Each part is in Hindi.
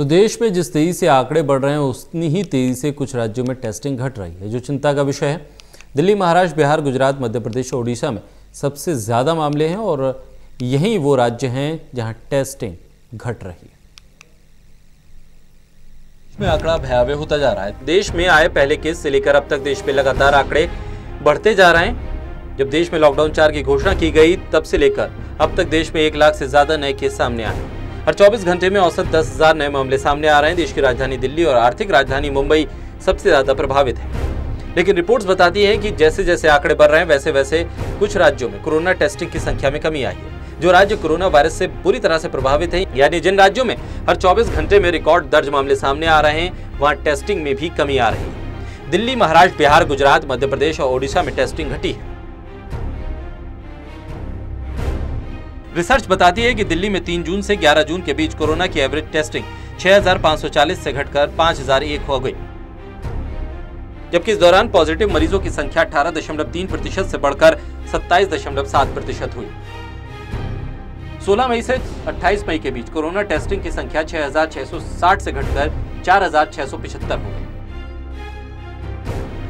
तो देश में जिस तेजी से आंकड़े बढ़ रहे हैं उतनी ही तेजी से कुछ राज्यों में टेस्टिंग घट रही है, जो चिंता का विषय है। दिल्ली, महाराष्ट्र, बिहार, गुजरात, मध्य प्रदेश और ओडिशा में सबसे ज़्यादा मामले हैं और यही वो राज्य हैं जहां टेस्टिंग घट रही है। में आंकड़ा भयावह होता जा रहा है। देश में आए पहले केस से लेकर अब तक देश में लगातार आंकड़े बढ़ते जा रहे हैं। जब देश में लॉकडाउन 4 की घोषणा की गई तब से लेकर अब तक देश में 1 लाख से ज्यादा नए केस सामने आए। हर 24 घंटे में औसत 10,000 नए मामले सामने आ रहे हैं। देश की राजधानी दिल्ली और आर्थिक राजधानी मुंबई सबसे ज्यादा प्रभावित है। लेकिन रिपोर्ट्स बताती हैं कि जैसे जैसे आंकड़े बढ़ रहे हैं वैसे वैसे कुछ राज्यों में कोरोना टेस्टिंग की संख्या में कमी आई है। जो राज्य कोरोना वायरस से बुरी तरह से प्रभावित हैं, यानी जिन राज्यों में हर 24 घंटे में रिकॉर्ड दर्ज मामले सामने आ रहे हैं, वहां टेस्टिंग में भी कमी आ रही है। दिल्ली, महाराष्ट्र, बिहार, गुजरात, मध्य प्रदेश और ओडिशा में टेस्टिंग घटी है। रिसर्च बताती है कि दिल्ली में 3 जून से 11 जून के बीच कोरोना की एवरेज टेस्टिंग 6,540 से घटकर 5,001 हो गई, जबकि इस दौरान पॉजिटिव मरीजों की संख्या 18.3% से बढ़कर 27.7% हुई। 16 मई से 28 मई के बीच कोरोना टेस्टिंग की संख्या 6,660 से घटकर 4,675 हो गई।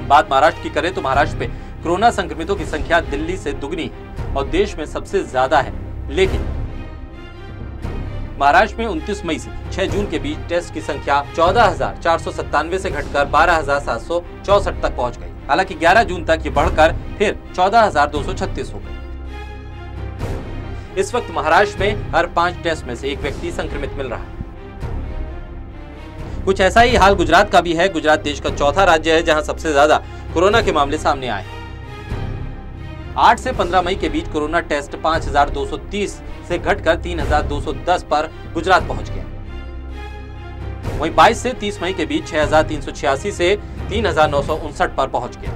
बात महाराष्ट्र की करें तो महाराष्ट्र में कोरोना संक्रमितों की संख्या दिल्ली से दुगनी है और देश में सबसे ज्यादा है। लेकिन महाराष्ट्र में 29 मई से 6 जून के बीच टेस्ट की संख्या 14,497 से घटकर 12,764 तक पहुंच गई। हालांकि 11 जून तक ये बढ़कर फिर 14,236 हो गई। इस वक्त महाराष्ट्र में हर 5 टेस्ट में से 1 व्यक्ति संक्रमित मिल रहा है। कुछ ऐसा ही हाल गुजरात का भी है। गुजरात देश का चौथा राज्य है जहां सबसे ज्यादा कोरोना के मामले सामने आए हैं। 8 से 15 मई के बीच कोरोना टेस्ट 5,230 से घटकर 3,210 पर गुजरात पहुंच गया। वहीं 22 से 30 मई के बीच 6,386 से 3,959 पर पहुंच गया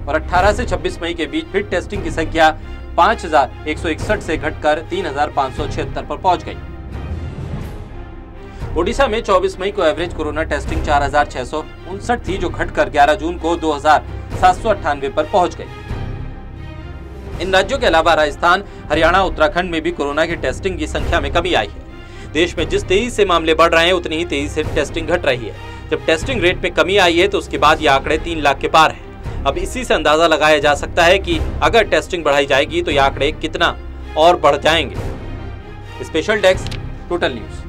और 18 से 26 मई के बीच फिर टेस्टिंग की संख्या 5,161 से घटकर 3,576 पर पहुंच गई। ओडिशा में 24 मई को एवरेज कोरोना टेस्टिंग 4,659 थी, जो घटकर 11 जून को 2,798 पर पहुंच गई। इन राज्यों के अलावा राजस्थान, हरियाणा, उत्तराखंड में भी कोरोना की टेस्टिंग की संख्या में कमी आई है। देश में जिस तेजी से मामले बढ़ रहे हैं उतनी ही तेजी से टेस्टिंग घट रही है। जब टेस्टिंग रेट में कमी आई है तो उसके बाद ये आंकड़े 3 लाख के पार है। अब इसी से अंदाजा लगाया जा सकता है कि अगर टेस्टिंग बढ़ाई जाएगी तो ये आंकड़े कितना और बढ़ जाएंगे। Special desk, total news.